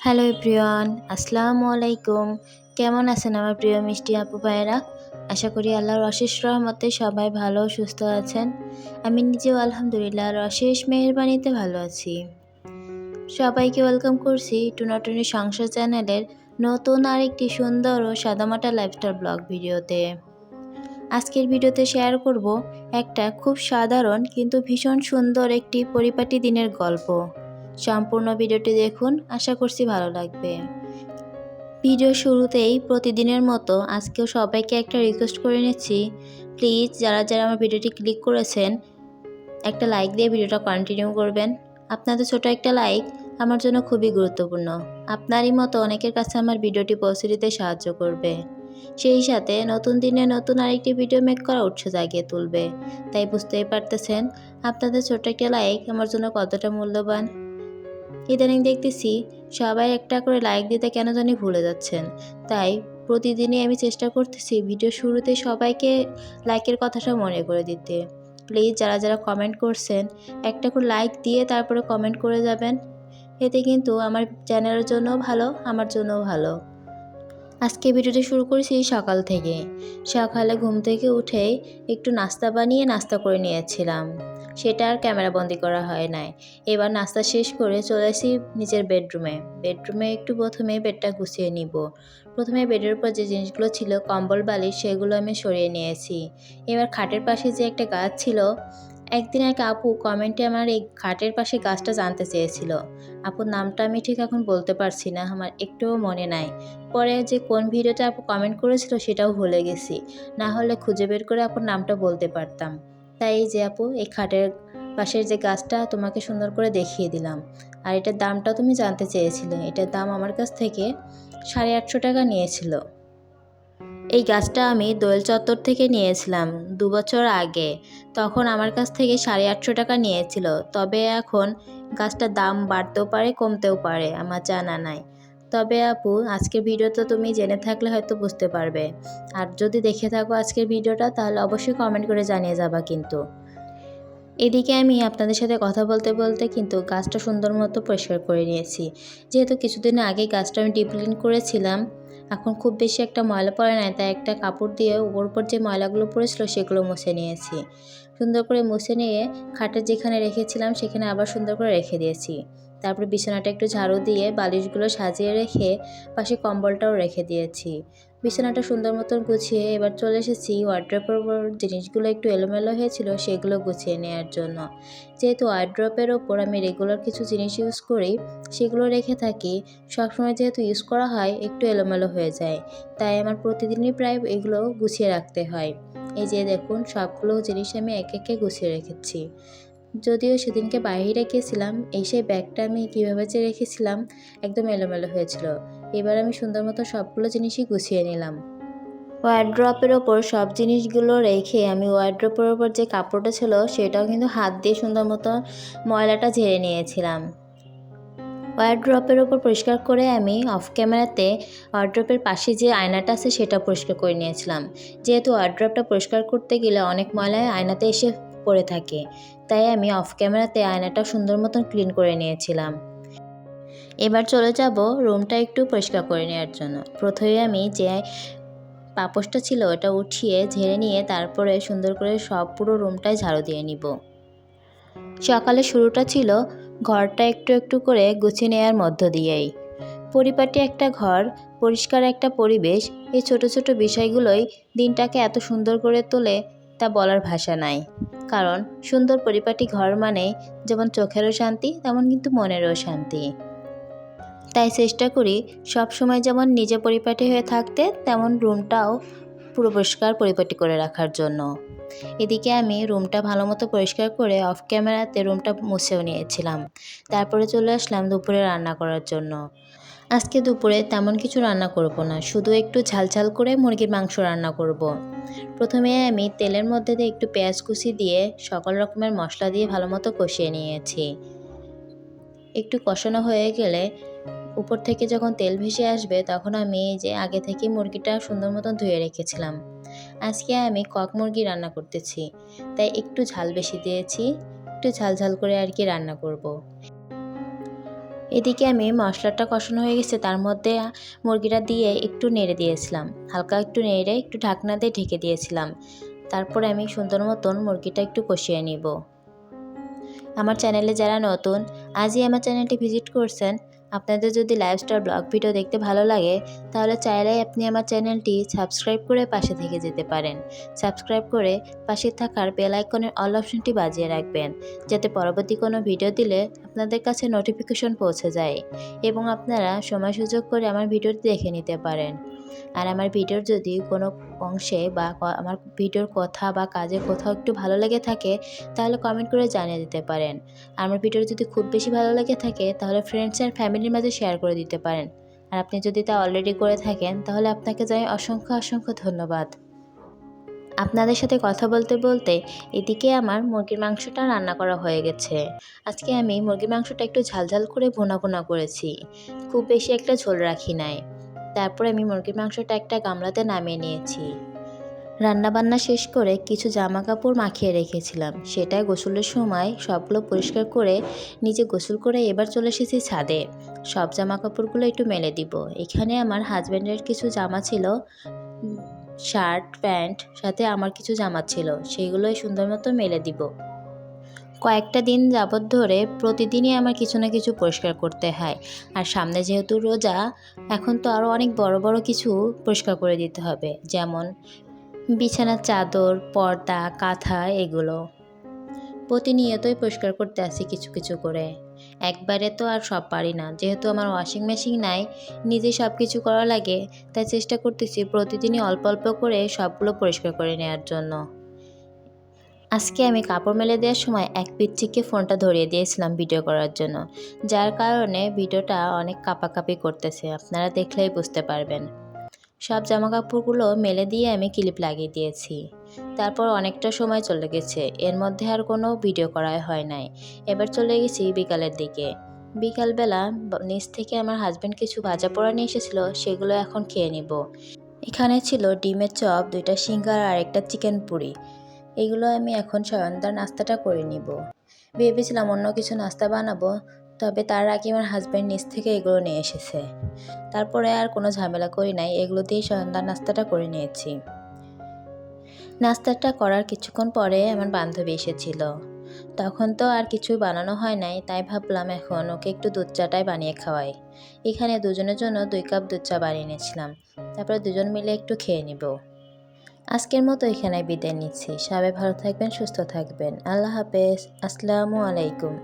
Hello everyone, আসসালামু আলাইকুম। কেমন আছেন আমার প্রিয় মিষ্টি আপু ভাইয়েরা? আশা করি আল্লাহর অশেষ রহমতে সবাই ভালো ও সুস্থ আছেন। আমি নিজেও আলহামদুলিল্লাহ আল্লাহর অশেষ মেহেরবানিতে ভালো আছি। সবাইকে ওয়েলকাম করছি টুনাটুনি সংসার চ্যানেলের নতুন আরেকটি সুন্দর ও সাদামাটা লাইফস্টাইল ব্লগ ভিডিওতে। আজকের ভিডিওতে শেয়ার করব একটা খুব সাধারণ কিন্তু ভীষণ সুন্দর একটি পরিপাটি দিনের গল্প। সম্পূর্ণ ভিডিওটি দেখুন, আশা করছি ভালো লাগবে। ভিডিও শুরুতেই প্রতিদিনের মতো আজকেও সবাইকে একটা রিকোয়েস্ট করে নিচ্ছি, প্লিজ যারা যারা আমার ভিডিওটি ক্লিক করেছেন একটা লাইক দিয়ে ভিডিওটা কন্টিনিউ করবেন। আপনাদের ছোট একটা লাইক আমার জন্য খুবই গুরুত্বপূর্ণ। আপনারই মতো অনেকের কাছে আমার ভিডিওটি পৌঁছে দিতে সাহায্য করবে, সেই সাথে নতুন দিনে নতুন আরেকটি ভিডিও মেক করা উৎসাহ জাগিয়ে তুলবে। তাই বুঝতেই পারতেছেন আপনাদের ছোট একটা লাইক আমার জন্য কতটা মূল্যবান। ইদানিং দেখতেছি সবাই একটা করে লাইক দিতে কেন জানি ভুলে যাচ্ছেন। তাই প্রতিদিনই আমি চেষ্টা করতেছি ভিডিও শুরুতে সবাইকে লাইকের কথাটা মনে করে দিতে। প্লিজ যারা যারা কমেন্ট করছেন একটা করে লাইক দিয়ে তারপরে কমেন্ট করে যাবেন। এতে কিন্তু আমার চ্যানেলের জন্যও ভালো, আমার জন্যও ভালো। আজকে ভিডিওটি শুরু করেছি সকাল থেকে। সকালে ঘুম থেকে উঠেই একটু নাস্তা বানিয়ে নাস্তা করে নিয়েছিলাম, সেটা আর ক্যামেরা বন্দি করা হয় নাই। এবার নাস্তা শেষ করে চলে আসি নিজের বেডরুমে একটু প্রথমে বেডটা গুছিয়ে নিব। প্রথমে বেডের উপর যে জিনিসগুলো ছিল কম্বল বালিশ সেগুলো আমি সরিয়ে নিয়েছি। এবার খাটের পাশে যে একটা গাছ ছিল, একদিন এক আপু কমেন্টে আমার এই খাটের পাশে গাছটা জানতে চেয়েছিল। আপুর নামটা আমি ঠিক এখন বলতে পারছি না, আমার একটুও মনে নাই। পরে যে কোন ভিডিওতে আপু কমেন্ট করেছিল সেটাও ভুলে গেছি, না হলে খুঁজে বের করে আপুর নামটা বলতে পারতাম। তাই এই যে আপু, এই খাটের পাশের যে গাছটা তোমাকে সুন্দর করে দেখিয়ে দিলাম। আর এটার দামটা তুমি জানতে চেয়েছিলে, এটার দাম আমার কাছ থেকে 850 টাকা নিয়েছিল। এই গাছটা আমি দোয়েল চত্বর থেকে নিয়েছিলাম 2 বছর আগে। তখন আমার কাছ থেকে 850 টাকা নিয়েছিল। তবে এখন গাছটার দাম বাড়তেও পারে কমতেও পারে, আমার জানা নাই। তবে আপু, আজকের ভিডিওটা তুমি জেনে থাকলে হয়তো বুঝতে পারবে। আর যদি দেখে থাকো আজকের ভিডিওটা তাহলে অবশ্যই কমেন্ট করে জানিয়ে যাবা কিন্তু। এদিকে আমি আপনাদের সাথে কথা বলতে বলতে কিন্তু গাছটা সুন্দর মতো পরিষ্কার করে নিয়েছি। যেহেতু কিছুদিন আগে গাছটা আমি ডিপ ক্লিন করেছিলাম, এখন খুব বেশি একটা ময়লা পড়ে নাই, তাই একটা কাপড় দিয়ে উপর যে ময়লাগুলো পড়েছিল সেগুলো মুছে নিয়েছি। সুন্দর করে মুছে নিয়ে খাটের যেখানে রেখেছিলাম সেখানে আবার সুন্দর করে রেখে দিয়েছি। তারপরে বিছানাটা একটু ঝাড়ু দিয়ে বালিশগুলো সাজিয়ে রেখে পাশে কম্বলটাও রেখে দিয়েছি। বিছানাটা সুন্দর মতন গুছিয়ে এবার চলে এসেছি ওয়ার্ড্রপের ওপর জিনিসগুলো একটু এলোমেলো হয়েছিল সেগুলো গুছিয়ে নেওয়ার জন্য। যেহেতু ওয়ার্ড্রপের ওপর আমি রেগুলার কিছু জিনিস ইউজ করি, সেগুলো রেখে থাকি, সবসময় যেহেতু ইউজ করা হয় একটু এলোমেলো হয়ে যায়, তাই আমার প্রতিদিনই প্রায় এগুলো গুছিয়ে রাখতে হয়। এই যে দেখুন, সবগুলো জিনিস আমি একে একে গুছিয়ে রেখেছি। যদিও সেদিনকে বাইরে গিয়েছিলাম, এই সেই ব্যাগটা আমি কীভাবে যে রেখেছিলাম একদম এলোমেলো হয়েছিল। এবার আমি সুন্দর মতো সবগুলো জিনিসই গুছিয়ে নিলাম। ওয়ার্ড্রপের ওপর সব জিনিসগুলো রেখে আমি ওয়ার্ড্রপের ওপর যে কাপড়টা ছিল সেটাও কিন্তু হাত দিয়ে সুন্দর মতো ময়লাটা ঝেড়ে নিয়েছিলাম। ওয়ার্ড্রপের ওপর পরিষ্কার করে আমি অফ ক্যামেরাতে ওয়ার্ড্রপের পাশে যে আয়নাটা আছে সেটা পরিষ্কার করে নিয়েছিলাম। যেহেতু ওয়ার্ড্রপটা পরিষ্কার করতে গেলে অনেক ময়লা আয়নাতে এসে পড়ে থাকে, তাই আমি অফ ক্যামেরাতে আয়নাটা সুন্দর মতন ক্লিন করে নিয়েছিলাম। এবার চলে যাব রুমটা একটু পরিষ্কার করে নেওয়ার জন্য। প্রথমে আমি যে পাপোশটা ছিল ওটা উঠিয়ে ঝেড়ে নিয়ে তারপরে সুন্দর করে সব পুরো রুমটাই ঝাড়ু দিয়ে নিব। সকালে শুরুটা ছিল ঘরটা একটু একটু করে গুছিয়ে নেওয়ার মধ্য দিয়েই। পরিপাটি একটা ঘর, পরিষ্কার একটা পরিবেশ, এই ছোট ছোট বিষয়গুলোই দিনটাকে এত সুন্দর করে তোলে তা বলার ভাষা নাই। কারণ সুন্দর পরিপাটি ঘর মানে যেমন চোখেরও শান্তি তেমন কিন্তু মনেরও শান্তি। তাই চেষ্টা করি সব সময় যেমন নিজে পরিপাটি হয়ে থাকতে, তেমন রুমটাও পুরো পরিষ্কার পরিপাটি করে রাখার জন্য। এদিকে আমি রুমটা ভালো মতো পরিষ্কার করে অফ ক্যামেরাতে রুমটা মুছেও নিয়েছিলাম। তারপরে চলে আসলাম দুপুরে রান্না করার জন্য। আজকে দুপুরে তেমন কিছু রান্না করব না, শুধু একটু ঝালঝাল করে মুরগির মাংস রান্না করব। প্রথমে আমি তেলের মধ্যে দিয়ে একটু পেঁয়াজ কুচি দিয়ে সকল রকমের মশলা দিয়ে ভালো মতো কষিয়ে নিয়েছি। একটু কষানো হয়ে গেলে উপর থেকে যখন তেল ভেসে আসবে তখন আমি এই যে আগে থেকে মুরগিটা সুন্দর মতন ধুয়ে রেখেছিলাম। আজকে আমি কক মুরগি রান্না করতেছি, তাই একটু ঝাল বেশি দিয়েছি, একটু ঝাল ঝাল করে আর কি রান্না করব। এদিকে আমি মশলাটা কষানো হয়ে গেছে, তার মধ্যে মুরগিটা দিয়ে একটু নেড়ে দিয়েছিলাম, হালকা একটু নেড়ে একটু ঢাকনা দিয়ে ঢেকে দিয়েছিলাম। তারপরে আমি সুন্দর মতন মুরগিটা একটু কষিয়ে নিব। আমার চ্যানেলে যারা নতুন, আজই আমার চ্যানেলটি ভিজিট করছেন, আপনাদের যদি লাইফস্টাইল ব্লগ ভিডিও দেখতে ভালো লাগে তাহলে চাইলেই আপনি আমার চ্যানেলটি সাবস্ক্রাইব করে পাশে থেকে যেতে পারেন। সাবস্ক্রাইব করে পাশে থাকার বেল আইকনের অল অপশনটি বাজিয়ে রাখবেন, যাতে পরবর্তী কোনো ভিডিও দিলে আপনাদের কাছে নোটিফিকেশন পৌঁছে যায় এবং আপনারা সময় সুযোগ করে আমার ভিডিওটি দেখে নিতে পারেন। আর আমার ভিডিওর যদি কোনো অংশে বা আমার ভিডিওর কথা বা কাজের কোথাও একটু ভালো লেগে থাকে তাহলে কমেন্ট করে জানিয়ে দিতে পারেন। আমার ভিডিও যদি খুব বেশি ভালো লেগে থাকে তাহলে ফ্রেন্ডস আর ফ্যামিলির মাঝে শেয়ার করে দিতে পারেন। আর আপনি যদি তা অলরেডি করে থাকেন তাহলে আপনাকে জানাই অসংখ্য অসংখ্য ধন্যবাদ। আপনাদের সাথে কথা বলতে বলতে এদিকে আমার মুরগির মাংসটা রান্না করা হয়ে গেছে। আজকে আমি মুরগির মাংসটা একটু ঝালঝাল করে ভুনা ভুনা করেছি, খুব বেশি একটা ঝোল রাখি নাই। তারপরে আমি মুরগির মাংসটা একটা গামলাতে নামিয়ে নিয়েছি। রান্নাবান্না শেষ করে কিছু জামা কাপড় মাখিয়ে রেখেছিলাম, সেটা গোসলের সময় সবগুলো পরিষ্কার করে নিজে গোসল করে এবার চলে এসেছি ছাদে। সব জামা কাপড়গুলো একটু মেলে দিব। এখানে আমার হাজব্যান্ডের কিছু জামা ছিল, শার্ট প্যান্ট, সাথে আমার কিছু জামা ছিল, সেগুলোই সুন্দর মতো মেলে দিব। কয়েকটা দিন যাবৎ ধরে প্রতিদিনই আমার কিছু না কিছু পরিষ্কার করতে হয়। আর সামনে যেহেতু রোজা, এখন তো আরও অনেক বড় বড় কিছু পরিষ্কার করে দিতে হবে, যেমন বিছানার চাদর, পর্দা, কাঁথা, এগুলো প্রতিনিয়তই পরিষ্কার করতে আসি কিছু কিছু করে। একবারে তো আর সব পারি না, যেহেতু আমার ওয়াশিং মেশিন নাই, নিজে সব কিছু করা লাগে, তাই চেষ্টা করতেছি প্রতিদিনই অল্প অল্প করে সবগুলো পরিষ্কার করে নেওয়ার জন্য। আজকে আমি কাপড় মেলে দেওয়ার সময় এক পিচ্চিকে ফোনটা ধরিয়ে দিয়েছিলাম ভিডিও করার জন্য, যার কারণে ভিডিওটা অনেক কাঁপাকাঁপি করতেছে, আপনারা দেখলেই বুঝতে পারবেন। সব জামাকাপড়গুলো মেলে দিয়ে আমি ক্লিপ লাগিয়ে দিয়েছি। তারপর অনেকটা সময় চলে গেছে, এর মধ্যে আর কোনো ভিডিও করা হয় নাই। এবার চলে গেছি বিকালের দিকে। বিকালবেলা নিচ থেকে আমার হাজব্যান্ড কিছু ভাজা পোড়া নিয়ে এসেছিলো, সেগুলো এখন খেয়ে নিব। এখানে ছিল ডিমের চপ, 2টা সিঙ্গারা আর একটা চিকেন পুরি। এগুলো আমি এখন সন্ধ্যার নাস্তাটা করে নিব। ভেবেছিলাম অন্য কিছু নাস্তা বানাবো, তবে তার আগে আমার হাজব্যান্ড নিচ থেকে এগুলো নিয়ে এসেছে। তারপরে আর কোনো ঝামেলা করি নাই, এগুলো দিয়ে সন্ধ্যার নাস্তাটা করে নিয়েছি। নাস্তাটা করার কিছুক্ষণ পরে আমার বান্ধবী এসেছিল। তখন তো আর কিছুই বানানো হয় নাই, তাই ভাবলাম এখন ওকে একটু দুধ চাটাই বানিয়ে খাওয়াই। এখানে দুজনের জন্য 2 কাপ দুধ চা বানিয়ে নিয়েছিলাম। তারপরে দুজন মিলে একটু খেয়ে নিব। আজকের মতো এখানে বিদায় নিচ্ছি। সবাই ভালো থাকবেন, সুস্থ থাকবেন। আল্লাহ হাফেজ। আসসালামু আলাইকুম।